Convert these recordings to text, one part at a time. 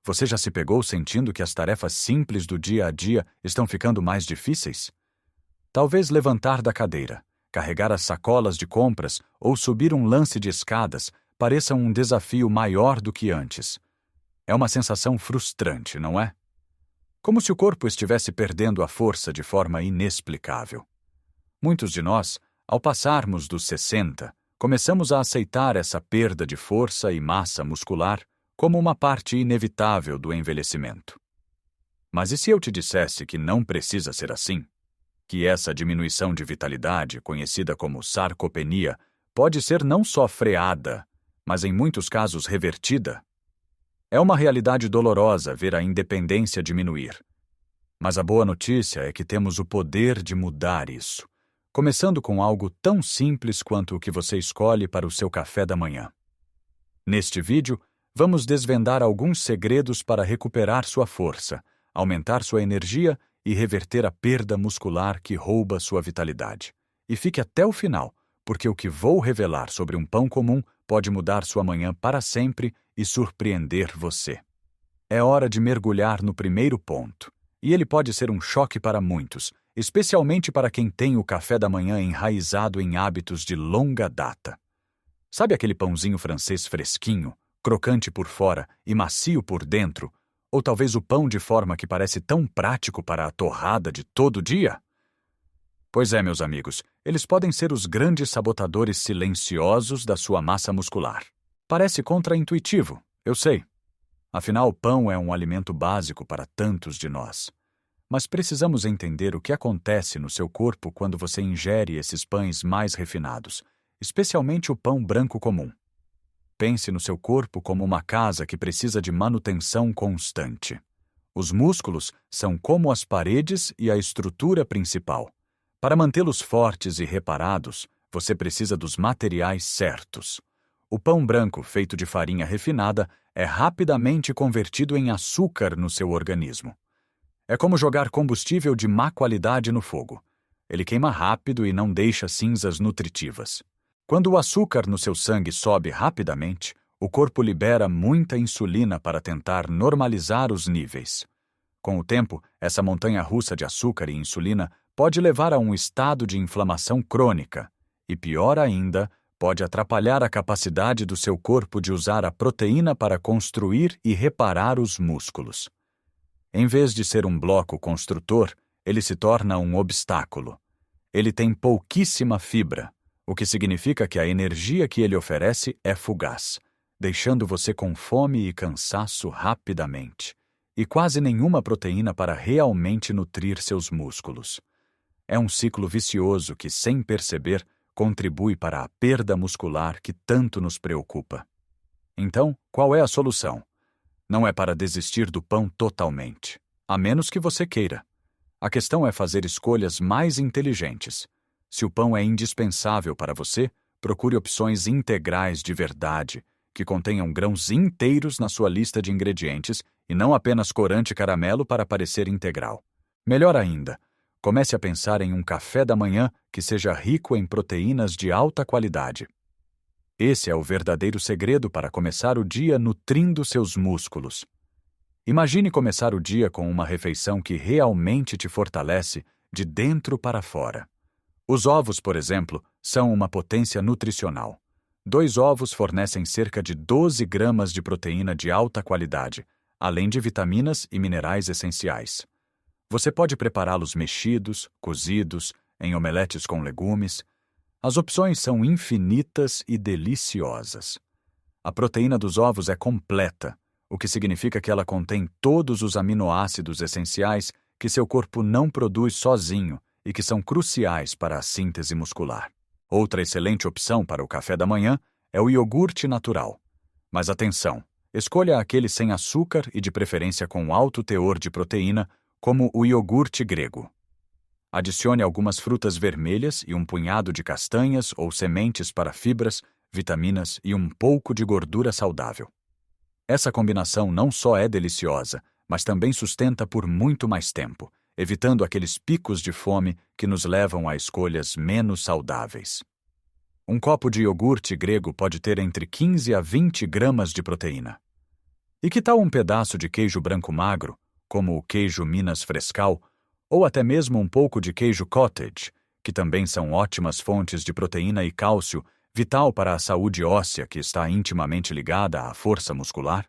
Você já se pegou sentindo que as tarefas simples do dia a dia estão ficando mais difíceis? Talvez levantar da cadeira, carregar as sacolas de compras ou subir um lance de escadas pareçam um desafio maior do que antes. É uma sensação frustrante, não é? Como se o corpo estivesse perdendo a força de forma inexplicável. Muitos de nós, ao passarmos dos 60, começamos a aceitar essa perda de força e massa muscular como uma parte inevitável do envelhecimento. Mas e se eu te dissesse que não precisa ser assim? Que essa diminuição de vitalidade, conhecida como sarcopenia, pode ser não só freada, mas em muitos casos revertida? É uma realidade dolorosa ver a independência diminuir. Mas a boa notícia é que temos o poder de mudar isso, começando com algo tão simples quanto o que você escolhe para o seu café da manhã. Neste vídeo, vamos desvendar alguns segredos para recuperar sua força, aumentar sua energia e reverter a perda muscular que rouba sua vitalidade. E fique até o final, porque o que vou revelar sobre um pão comum pode mudar sua manhã para sempre e surpreender você. É hora de mergulhar no primeiro ponto, e ele pode ser um choque para muitos, especialmente para quem tem o café da manhã enraizado em hábitos de longa data. Sabe aquele pãozinho francês fresquinho, crocante por fora e macio por dentro, ou talvez o pão de forma que parece tão prático para a torrada de todo dia? Pois é, meus amigos, eles podem ser os grandes sabotadores silenciosos da sua massa muscular. Parece contraintuitivo, eu sei. Afinal, o pão é um alimento básico para tantos de nós. Mas precisamos entender o que acontece no seu corpo quando você ingere esses pães mais refinados, especialmente o pão branco comum. Pense no seu corpo como uma casa que precisa de manutenção constante. Os músculos são como as paredes e a estrutura principal. Para mantê-los fortes e reparados, você precisa dos materiais certos. O pão branco feito de farinha refinada é rapidamente convertido em açúcar no seu organismo. É como jogar combustível de má qualidade no fogo. Ele queima rápido e não deixa cinzas nutritivas. Quando o açúcar no seu sangue sobe rapidamente, o corpo libera muita insulina para tentar normalizar os níveis. Com o tempo, essa montanha-russa de açúcar e insulina pode levar a um estado de inflamação crônica e, pior ainda, pode atrapalhar a capacidade do seu corpo de usar a proteína para construir e reparar os músculos. Em vez de ser um bloco construtor, ele se torna um obstáculo. Ele tem pouquíssima fibra, o que significa que a energia que ele oferece é fugaz, deixando você com fome e cansaço rapidamente, e quase nenhuma proteína para realmente nutrir seus músculos. É um ciclo vicioso que, sem perceber, contribui para a perda muscular que tanto nos preocupa. Então, qual é a solução? Não é para desistir do pão totalmente, a menos que você queira. A questão é fazer escolhas mais inteligentes. Se o pão é indispensável para você, procure opções integrais de verdade, que contenham grãos inteiros na sua lista de ingredientes e não apenas corante caramelo para parecer integral. Melhor ainda, comece a pensar em um café da manhã que seja rico em proteínas de alta qualidade. Esse é o verdadeiro segredo para começar o dia nutrindo seus músculos. Imagine começar o dia com uma refeição que realmente te fortalece de dentro para fora. Os ovos, por exemplo, são uma potência nutricional. 2 ovos fornecem cerca de 12 gramas de proteína de alta qualidade, além de vitaminas e minerais essenciais. Você pode prepará-los mexidos, cozidos, em omeletes com legumes. As opções são infinitas e deliciosas. A proteína dos ovos é completa, o que significa que ela contém todos os aminoácidos essenciais que seu corpo não produz sozinho e que são cruciais para a síntese muscular. Outra excelente opção para o café da manhã é o iogurte natural. Mas atenção, escolha aquele sem açúcar e de preferência com alto teor de proteína, como o iogurte grego. Adicione algumas frutas vermelhas e um punhado de castanhas ou sementes para fibras, vitaminas e um pouco de gordura saudável. Essa combinação não só é deliciosa, mas também sustenta por muito mais tempo, evitando aqueles picos de fome que nos levam a escolhas menos saudáveis. Um copo de iogurte grego pode ter entre 15 a 20 gramas de proteína. E que tal um pedaço de queijo branco magro, como o queijo Minas Frescal, ou até mesmo um pouco de queijo cottage, que também são ótimas fontes de proteína e cálcio, vital para a saúde óssea que está intimamente ligada à força muscular?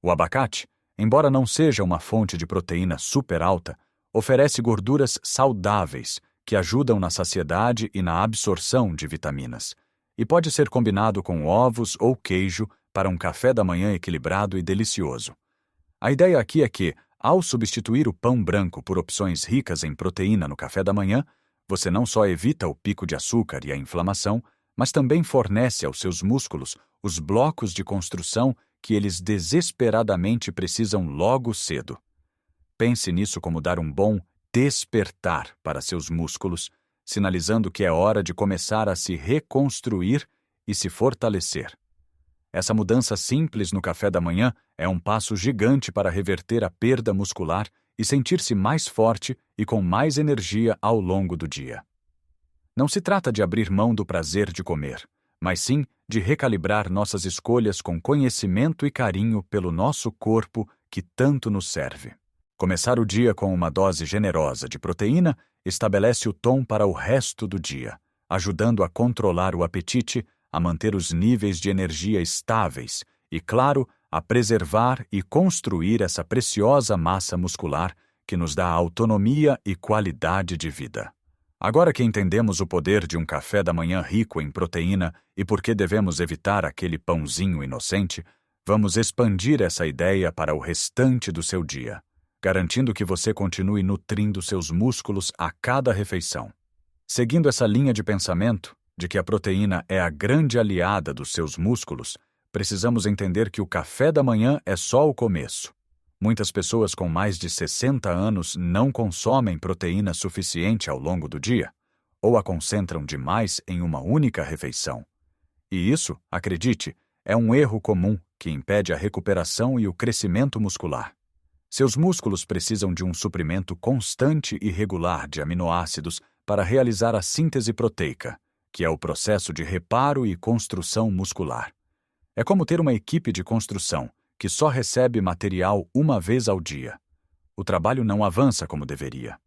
O abacate, embora não seja uma fonte de proteína super alta, oferece gorduras saudáveis que ajudam na saciedade e na absorção de vitaminas, e pode ser combinado com ovos ou queijo para um café da manhã equilibrado e delicioso. A ideia aqui é que, ao substituir o pão branco por opções ricas em proteína no café da manhã, você não só evita o pico de açúcar e a inflamação, mas também fornece aos seus músculos os blocos de construção que eles desesperadamente precisam logo cedo. Pense nisso como dar um bom despertar para seus músculos, sinalizando que é hora de começar a se reconstruir e se fortalecer. Essa mudança simples no café da manhã é um passo gigante para reverter a perda muscular e sentir-se mais forte e com mais energia ao longo do dia. Não se trata de abrir mão do prazer de comer, mas sim de recalibrar nossas escolhas com conhecimento e carinho pelo nosso corpo que tanto nos serve. Começar o dia com uma dose generosa de proteína estabelece o tom para o resto do dia, ajudando a controlar o apetite, a manter os níveis de energia estáveis e, claro, a preservar e construir essa preciosa massa muscular que nos dá autonomia e qualidade de vida. Agora que entendemos o poder de um café da manhã rico em proteína e por que devemos evitar aquele pãozinho inocente, vamos expandir essa ideia para o restante do seu dia, garantindo que você continue nutrindo seus músculos a cada refeição. Seguindo essa linha de pensamento, de que a proteína é a grande aliada dos seus músculos, precisamos entender que o café da manhã é só o começo. Muitas pessoas com mais de 60 anos não consomem proteína suficiente ao longo do dia, ou a concentram demais em uma única refeição. E isso, acredite, é um erro comum que impede a recuperação e o crescimento muscular. Seus músculos precisam de um suprimento constante e regular de aminoácidos para realizar a síntese proteica, que é o processo de reparo e construção muscular. É como ter uma equipe de construção que só recebe material uma vez ao dia. O trabalho não avança como deveria.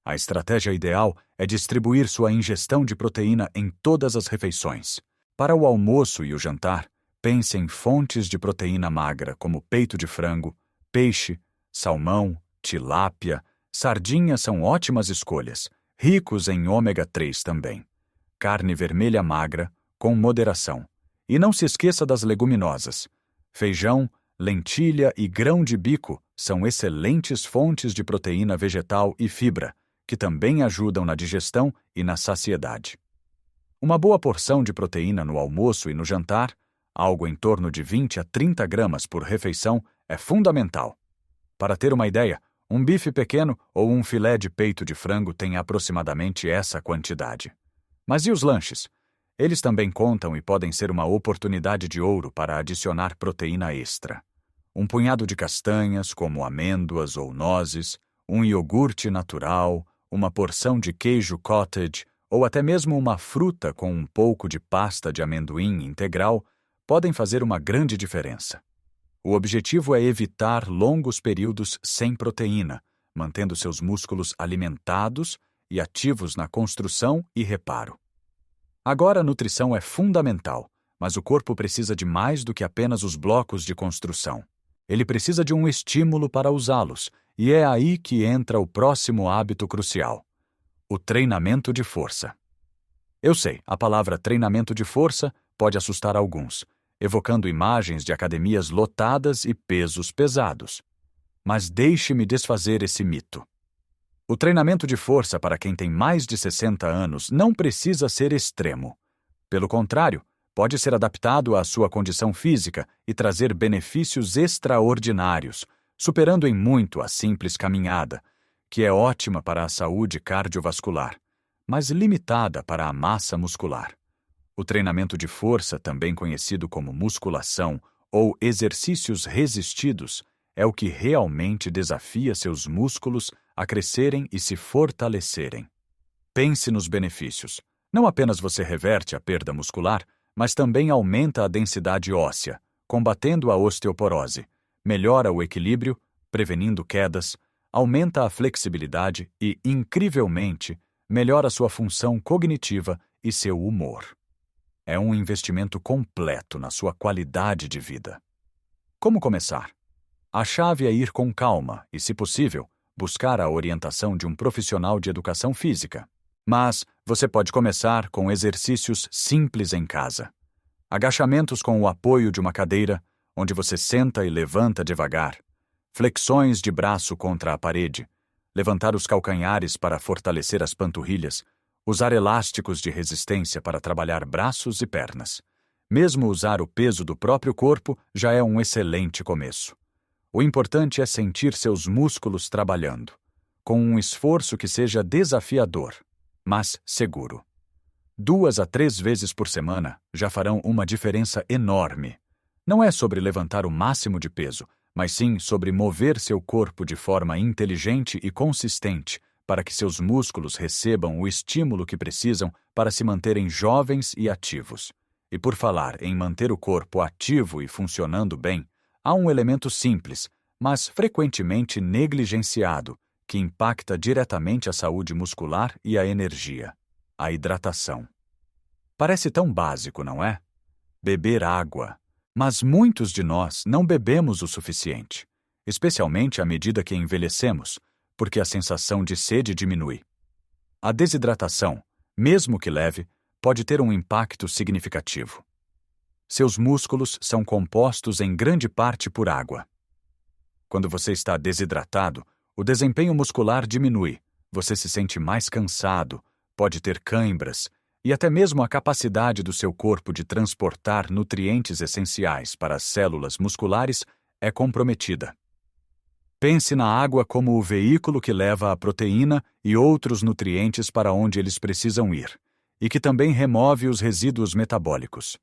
A estratégia ideal é distribuir sua ingestão de proteína em todas as refeições. Para o almoço e o jantar, pense em fontes de proteína magra como peito de frango, peixe, salmão, tilápia, sardinha são ótimas escolhas, ricos em ômega 3 também. Carne vermelha magra, com moderação. E não se esqueça das leguminosas. Feijão, lentilha e grão de bico são excelentes fontes de proteína vegetal e fibra, que também ajudam na digestão e na saciedade. Uma boa porção de proteína no almoço e no jantar, algo em torno de 20 a 30 gramas por refeição, é fundamental. Para ter uma ideia, um bife pequeno ou um filé de peito de frango tem aproximadamente essa quantidade. Mas e os lanches? Eles também contam e podem ser uma oportunidade de ouro para adicionar proteína extra. Um punhado de castanhas, como amêndoas ou nozes, um iogurte natural, uma porção de queijo cottage ou até mesmo uma fruta com um pouco de pasta de amendoim integral podem fazer uma grande diferença. O objetivo é evitar longos períodos sem proteína, mantendo seus músculos alimentados e ativos na construção e reparo. Agora a nutrição é fundamental, mas o corpo precisa de mais do que apenas os blocos de construção. Ele precisa de um estímulo para usá-los, e é aí que entra o próximo hábito crucial: o treinamento de força. Eu sei, a palavra treinamento de força pode assustar alguns, evocando imagens de academias lotadas e pesos pesados. Mas deixe-me desfazer esse mito. O treinamento de força para quem tem mais de 60 anos não precisa ser extremo. Pelo contrário, pode ser adaptado à sua condição física e trazer benefícios extraordinários, superando em muito a simples caminhada, que é ótima para a saúde cardiovascular, mas limitada para a massa muscular. O treinamento de força, também conhecido como musculação ou exercícios resistidos, é o que realmente desafia seus músculos a crescerem e se fortalecerem. Pense nos benefícios. Não apenas você reverte a perda muscular, mas também aumenta a densidade óssea, combatendo a osteoporose, melhora o equilíbrio, prevenindo quedas, aumenta a flexibilidade e, incrivelmente, melhora sua função cognitiva e seu humor. É um investimento completo na sua qualidade de vida. Como começar? A chave é ir com calma e, se possível, buscar a orientação de um profissional de educação física. Mas você pode começar com exercícios simples em casa. Agachamentos com o apoio de uma cadeira, onde você senta e levanta devagar. Flexões de braço contra a parede. Levantar os calcanhares para fortalecer as panturrilhas. Usar elásticos de resistência para trabalhar braços e pernas. Mesmo usar o peso do próprio corpo já é um excelente começo. O importante é sentir seus músculos trabalhando, com um esforço que seja desafiador, mas seguro. 2 a 3 vezes por semana já farão uma diferença enorme. Não é sobre levantar o máximo de peso, mas sim sobre mover seu corpo de forma inteligente e consistente para que seus músculos recebam o estímulo que precisam para se manterem jovens e ativos. E por falar em manter o corpo ativo e funcionando bem, há um elemento simples, mas frequentemente negligenciado, que impacta diretamente a saúde muscular e a energia: a hidratação. Parece tão básico, não é? Beber água. Mas muitos de nós não bebemos o suficiente, especialmente à medida que envelhecemos, porque a sensação de sede diminui. A desidratação, mesmo que leve, pode ter um impacto significativo. Seus músculos são compostos em grande parte por água. Quando você está desidratado, o desempenho muscular diminui, você se sente mais cansado, pode ter cãibras, e até mesmo a capacidade do seu corpo de transportar nutrientes essenciais para as células musculares é comprometida. Pense na água como o veículo que leva a proteína e outros nutrientes para onde eles precisam ir, e que também remove os resíduos metabólicos.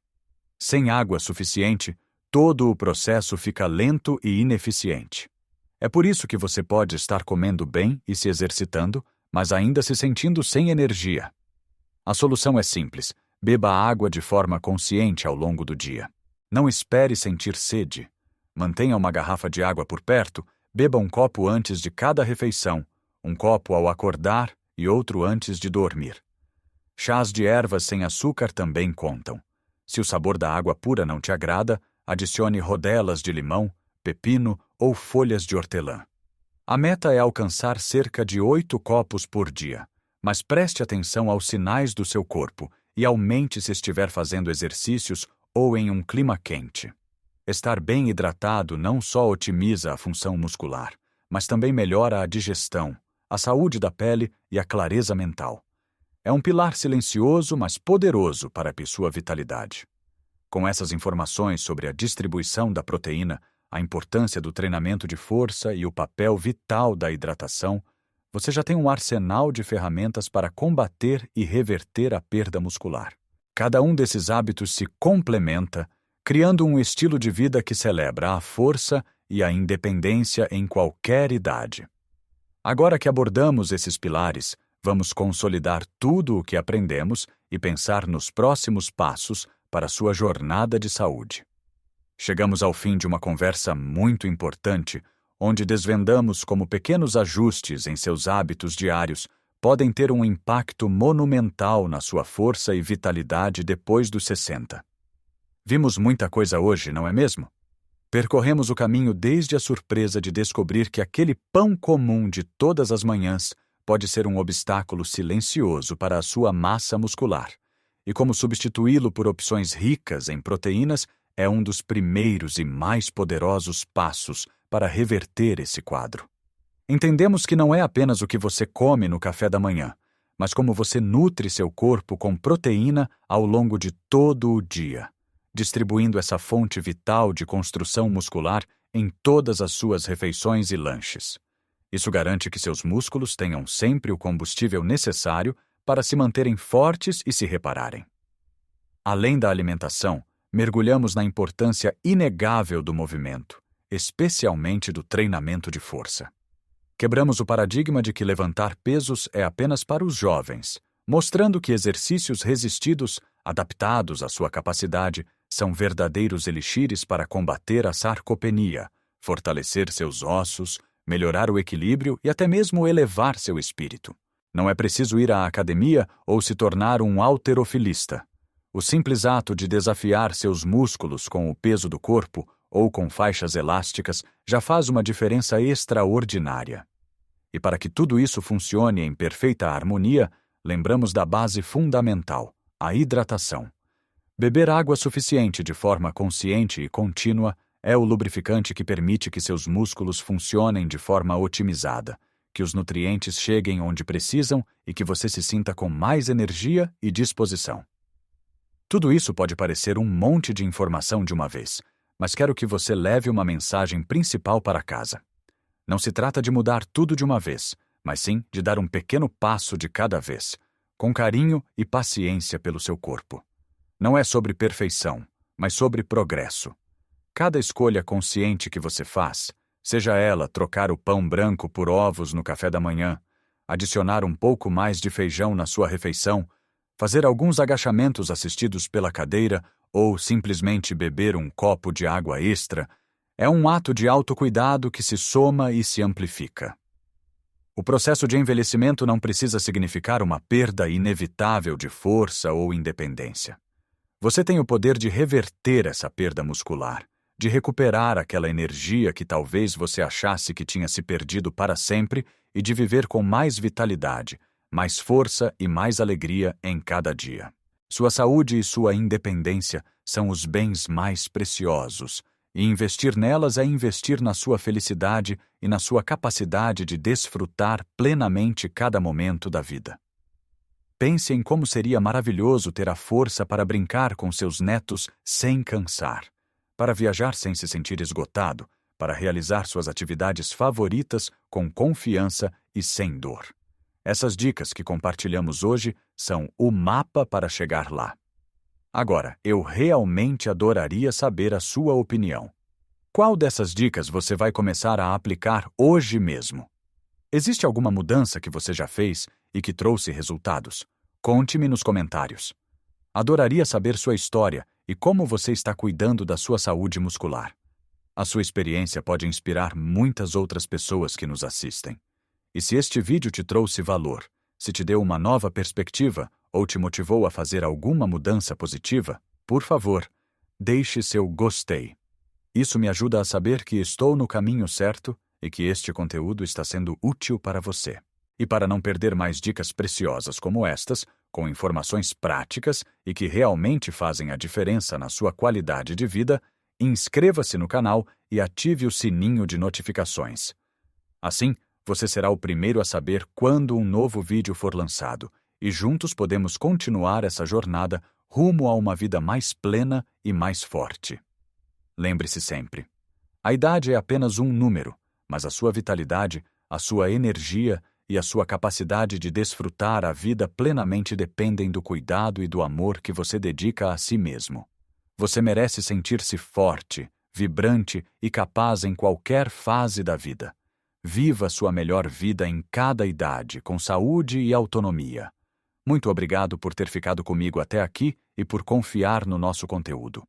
Sem água suficiente, todo o processo fica lento e ineficiente. É por isso que você pode estar comendo bem e se exercitando, mas ainda se sentindo sem energia. A solução é simples: beba água de forma consciente ao longo do dia. Não espere sentir sede. Mantenha uma garrafa de água por perto, beba um copo antes de cada refeição, um copo ao acordar e outro antes de dormir. Chás de ervas sem açúcar também contam. Se o sabor da água pura não te agrada, adicione rodelas de limão, pepino ou folhas de hortelã. A meta é alcançar cerca de 8 copos por dia, mas preste atenção aos sinais do seu corpo e aumente se estiver fazendo exercícios ou em um clima quente. Estar bem hidratado não só otimiza a função muscular, mas também melhora a digestão, a saúde da pele e a clareza mental. É um pilar silencioso, mas poderoso para a sua vitalidade. Com essas informações sobre a distribuição da proteína, a importância do treinamento de força e o papel vital da hidratação, você já tem um arsenal de ferramentas para combater e reverter a perda muscular. Cada um desses hábitos se complementa, criando um estilo de vida que celebra a força e a independência em qualquer idade. Agora que abordamos esses pilares, vamos consolidar tudo o que aprendemos e pensar nos próximos passos para sua jornada de saúde. Chegamos ao fim de uma conversa muito importante, onde desvendamos como pequenos ajustes em seus hábitos diários podem ter um impacto monumental na sua força e vitalidade depois dos 60. Vimos muita coisa hoje, não é mesmo? Percorremos o caminho desde a surpresa de descobrir que aquele pão comum de todas as manhãs pode ser um obstáculo silencioso para a sua massa muscular, e como substituí-lo por opções ricas em proteínas é um dos primeiros e mais poderosos passos para reverter esse quadro. Entendemos que não é apenas o que você come no café da manhã, mas como você nutre seu corpo com proteína ao longo de todo o dia, distribuindo essa fonte vital de construção muscular em todas as suas refeições e lanches. Isso garante que seus músculos tenham sempre o combustível necessário para se manterem fortes e se repararem. Além da alimentação, mergulhamos na importância inegável do movimento, especialmente do treinamento de força. Quebramos o paradigma de que levantar pesos é apenas para os jovens, mostrando que exercícios resistidos, adaptados à sua capacidade, São verdadeiros elixires para combater a sarcopenia, fortalecer seus ossos, melhorar o equilíbrio e até mesmo elevar seu espírito. Não é preciso ir à academia ou se tornar um halterofilista. O simples ato de desafiar seus músculos com o peso do corpo ou com faixas elásticas já faz uma diferença extraordinária. E para que tudo isso funcione em perfeita harmonia, lembramos da base fundamental, a hidratação. Beber água suficiente de forma consciente e contínua é o lubrificante que permite que seus músculos funcionem de forma otimizada, que os nutrientes cheguem onde precisam e que você se sinta com mais energia e disposição. Tudo isso pode parecer um monte de informação de uma vez, mas quero que você leve uma mensagem principal para casa. Não se trata de mudar tudo de uma vez, mas sim de dar um pequeno passo de cada vez, com carinho e paciência pelo seu corpo. Não é sobre perfeição, mas sobre progresso. Cada escolha consciente que você faz, seja ela trocar o pão branco por ovos no café da manhã, adicionar um pouco mais de feijão na sua refeição, fazer alguns agachamentos assistidos pela cadeira ou simplesmente beber um copo de água extra, é um ato de autocuidado que se soma e se amplifica. O processo de envelhecimento não precisa significar uma perda inevitável de força ou independência. Você tem o poder de reverter essa perda muscular, de recuperar aquela energia que talvez você achasse que tinha se perdido para sempre e de viver com mais vitalidade, mais força e mais alegria em cada dia. Sua saúde e sua independência são os bens mais preciosos, e investir nelas é investir na sua felicidade e na sua capacidade de desfrutar plenamente cada momento da vida. Pense em como seria maravilhoso ter a força para brincar com seus netos sem cansar, para viajar sem se sentir esgotado, para realizar suas atividades favoritas com confiança e sem dor. Essas dicas que compartilhamos hoje são o mapa para chegar lá. Agora, eu realmente adoraria saber a sua opinião. Qual dessas dicas você vai começar a aplicar hoje mesmo? Existe alguma mudança que você já fez e que trouxe resultados? Conte-me nos comentários. Adoraria saber sua história e como você está cuidando da sua saúde muscular. A sua experiência pode inspirar muitas outras pessoas que nos assistem. E se este vídeo te trouxe valor, se te deu uma nova perspectiva ou te motivou a fazer alguma mudança positiva, por favor, deixe seu gostei. Isso me ajuda a saber que estou no caminho certo e que este conteúdo está sendo útil para você. E para não perder mais dicas preciosas como estas, com informações práticas e que realmente fazem a diferença na sua qualidade de vida, inscreva-se no canal e ative o sininho de notificações. Assim, você será o primeiro a saber quando um novo vídeo for lançado, e juntos podemos continuar essa jornada rumo a uma vida mais plena e mais forte. Lembre-se sempre, a idade é apenas um número, mas a sua vitalidade, a sua energia e a sua capacidade de desfrutar a vida plenamente dependem do cuidado e do amor que você dedica a si mesmo. Você merece sentir-se forte, vibrante e capaz em qualquer fase da vida. Viva sua melhor vida em cada idade, com saúde e autonomia. Muito obrigado por ter ficado comigo até aqui e por confiar no nosso conteúdo.